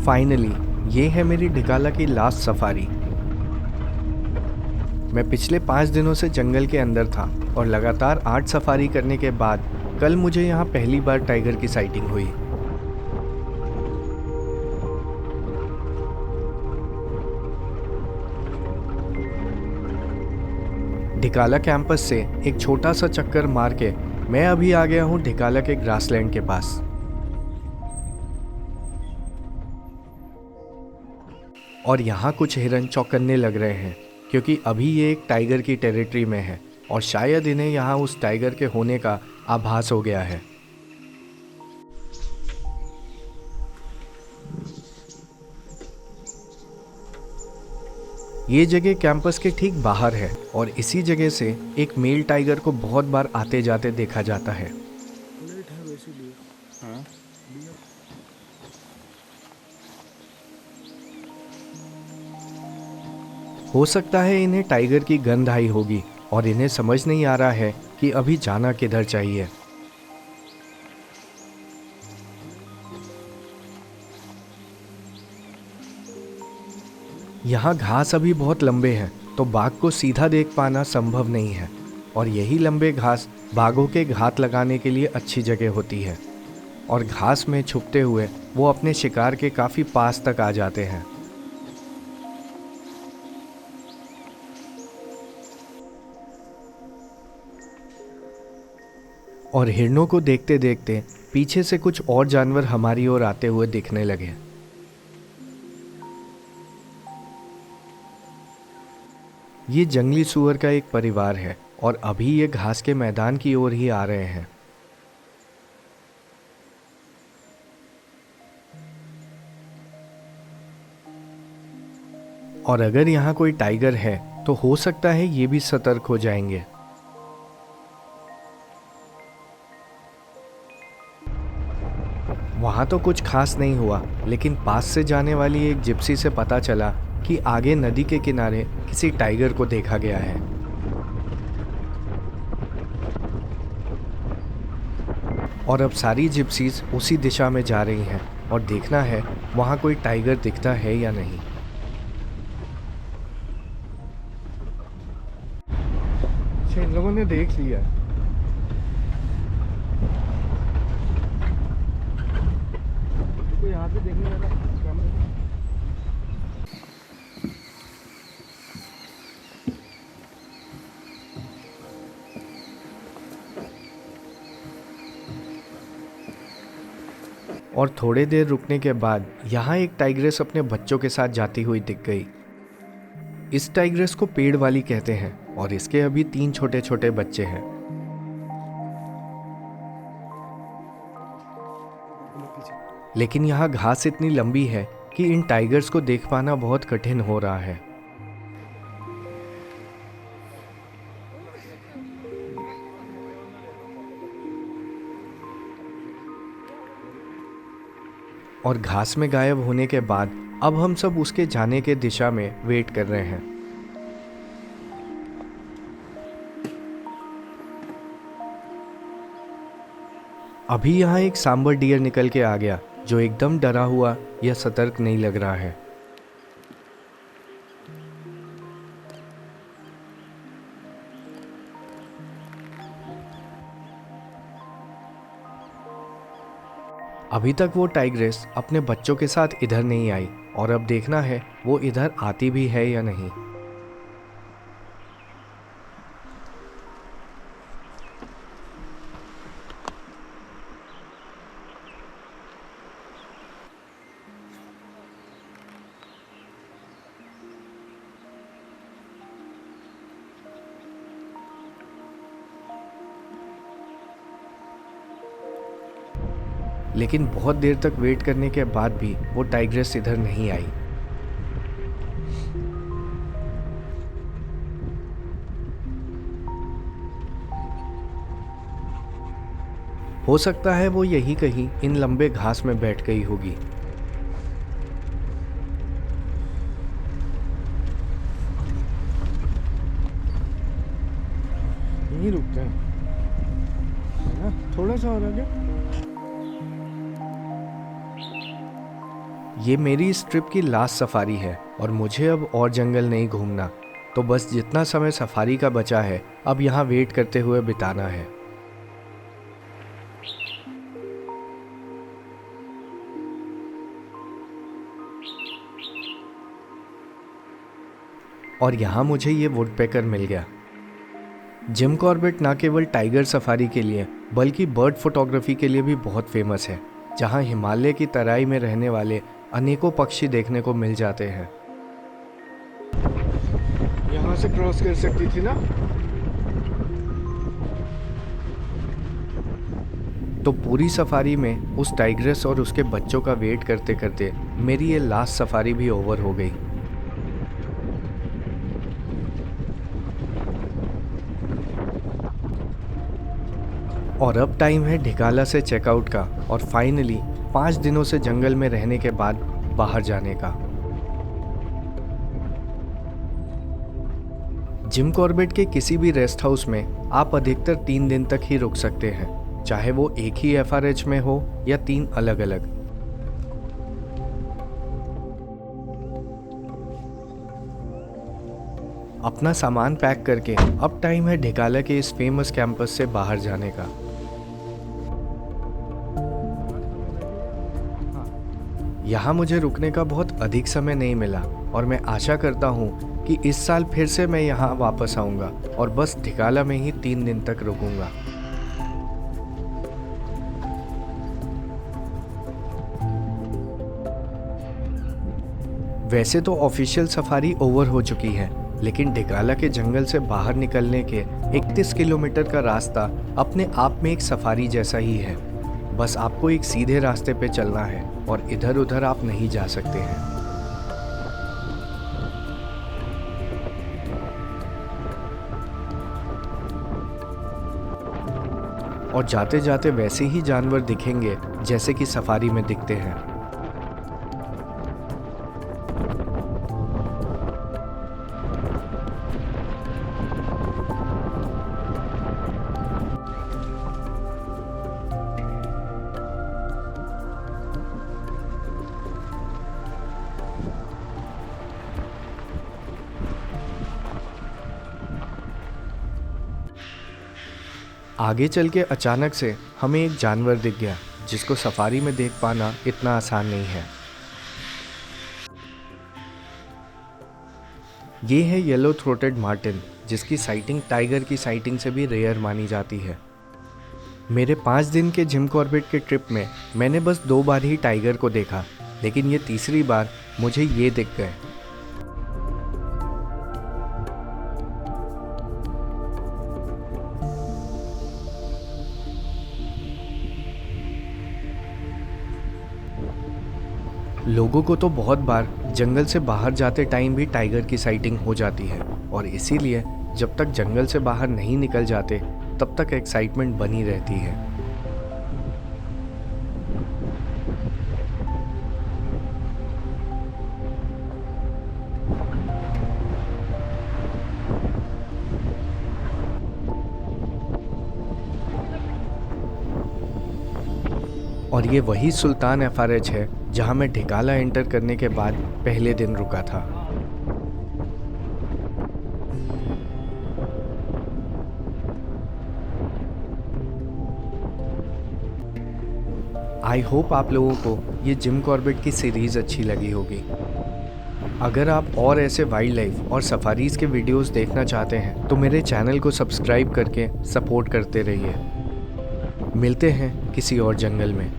Finally ये है मेरी ढिकाला की लास्ट सफारी। मैं पिछले 5 दिनों से जंगल के अंदर था और लगातार 8 सफारी करने के बाद कल मुझे यहाँ पहली बार टाइगर की साइटिंग हुई। ढिकाला कैंपस से एक छोटा सा चक्कर मार के मैं अभी आ गया हूँ ढिकाला के ग्रासलैंड के पास। और यहाँ कुछ हिरन चौंकने लग रहे हैं क्योंकि अभी ये एक टाइगर की टेरिटरी में है और शायद इन्हें यहाँ उस टाइगर के होने का आभास हो गया है। ये जगह कैंपस के ठीक बाहर है और इसी जगह से एक मेल टाइगर को बहुत बार आते जाते देखा जाता है। हो सकता है इन्हें टाइगर की गंध आई होगी और इन्हें समझ नहीं आ रहा है कि अभी जाना किधर चाहिए। यहाँ घास अभी बहुत लंबे हैं तो बाघ को सीधा देख पाना संभव नहीं है और यही लंबे घास बाघों के घात लगाने के लिए अच्छी जगह होती है और घास में छुपते हुए वो अपने शिकार के काफ़ी पास तक आ जाते हैं। और हिरणों को देखते देखते पीछे से कुछ और जानवर हमारी ओर आते हुए दिखने लगे। ये जंगली सूअर का एक परिवार है और अभी ये घास के मैदान की ओर ही आ रहे हैं। और अगर यहाँ कोई टाइगर है तो हो सकता है ये भी सतर्क हो जाएंगे। वहाँ तो कुछ खास नहीं हुआ, लेकिन पास से जाने वाली एक जिप्सी से पता चला कि आगे नदी के किनारे किसी टाइगर को देखा गया है। और अब सारी जिप्सीज उसी दिशा में जा रही हैं और देखना है वहाँ कोई टाइगर दिखता है या नहीं। इन लोगों ने देख लिया। तो यहाँ पे देखने वाला और थोड़े देर रुकने के बाद यहाँ एक टाइग्रेस अपने बच्चों के साथ जाती हुई दिख गई। इस टाइग्रेस को पेड़ वाली कहते हैं और इसके अभी 3 छोटे छोटे बच्चे हैं। लेकिन यहाँ घास इतनी लंबी है कि इन टाइगर्स को देख पाना बहुत कठिन हो रहा है। और घास में गायब होने के बाद अब हम सब उसके जाने के दिशा में वेट कर रहे हैं। अभी यहाँ एक सांबर डियर निकल के आ गया जो एकदम डरा हुआ या सतर्क नहीं लग रहा है। अभी तक वो टाइग्रेस अपने बच्चों के साथ इधर नहीं आई और अब देखना है वो इधर आती भी है या नहीं। लेकिन बहुत देर तक वेट करने के बाद भी वो टाइग्रेस इधर नहीं आई। हो सकता है वो यही कहीं इन लंबे घास में बैठ गई होगी। यहीं रुकते हैं ना, थोड़ा सा और आगे। ये मेरी इस ट्रिप की लास्ट सफारी है और मुझे अब और जंगल नहीं घूमना, तो बस जितना समय सफारी का बचा है अब यहाँ वेट करते हुए बिताना है। और यहाँ मुझे ये वुडपेकर मिल गया। जिम कॉर्बेट ना केवल टाइगर सफारी के लिए बल्कि बर्ड फोटोग्राफी के लिए भी बहुत फेमस है, जहाँ हिमालय की तराई में रहने वाले अनेकों पक्षी देखने को मिल जाते हैं। यहाँ से क्रॉस कर सकती थी ना? तो पूरी सफारी में उस टाइग्रेस और उसके बच्चों का वेट करते करते मेरी ये लास्ट सफारी भी ओवर हो गई। और अब टाइम है ढिकाला से चेकआउट का और फाइनली 5 दिनों से जंगल में रहने के बाद बाहर जाने का। जिम कॉर्बेट के किसी भी रेस्ट हाउस में आप अधिकतर 3 दिन तक ही रुक सकते हैं, चाहे वो एक ही FRH में हो या 3 अलग अलग। अपना सामान पैक करके अब टाइम है ढिकाला के इस फेमस कैंपस से बाहर जाने का। यहाँ मुझे रुकने का बहुत अधिक समय नहीं मिला और मैं आशा करता हूँ कि इस साल फिर से मैं यहाँ वापस आऊँगा और बस ढिकाला में ही 3 दिन तक रुकूंगा। वैसे तो ऑफिशियल सफारी ओवर हो चुकी है, लेकिन ढिकाला के जंगल से बाहर निकलने के 31 किलोमीटर का रास्ता अपने आप में एक सफारी जैसा ही है। बस आपको एक सीधे रास्ते पे चलना है और इधर उधर आप नहीं जा सकते हैं। और जाते जाते वैसे ही जानवर दिखेंगे जैसे कि सफारी में दिखते हैं। आगे चल के अचानक से हमें एक जानवर दिख गया जिसको सफारी में देख पाना इतना आसान नहीं है। ये है येलो थ्रोटेड मार्टिन, जिसकी साइटिंग टाइगर की साइटिंग से भी रेयर मानी जाती है। मेरे 5 दिन के जिम कॉर्बेट के ट्रिप में मैंने बस 2 बार ही टाइगर को देखा, लेकिन ये तीसरी बार मुझे ये दिख गए। लोगों को तो बहुत बार जंगल से बाहर जाते टाइम भी टाइगर की साइटिंग हो जाती है और इसीलिए जब तक जंगल से बाहर नहीं निकल जाते तब तक एक्साइटमेंट बनी रहती है। और ये वही सुल्तान FRH है जहां मैं ढिकाला एंटर करने के बाद पहले दिन रुका था। आई होप आप लोगों को ये जिम कॉर्बेट की सीरीज़ अच्छी लगी होगी। अगर आप और ऐसे वाइल्ड लाइफ और सफारीज़ के वीडियोस देखना चाहते हैं तो मेरे चैनल को सब्सक्राइब करके सपोर्ट करते रहिए। मिलते हैं किसी और जंगल में।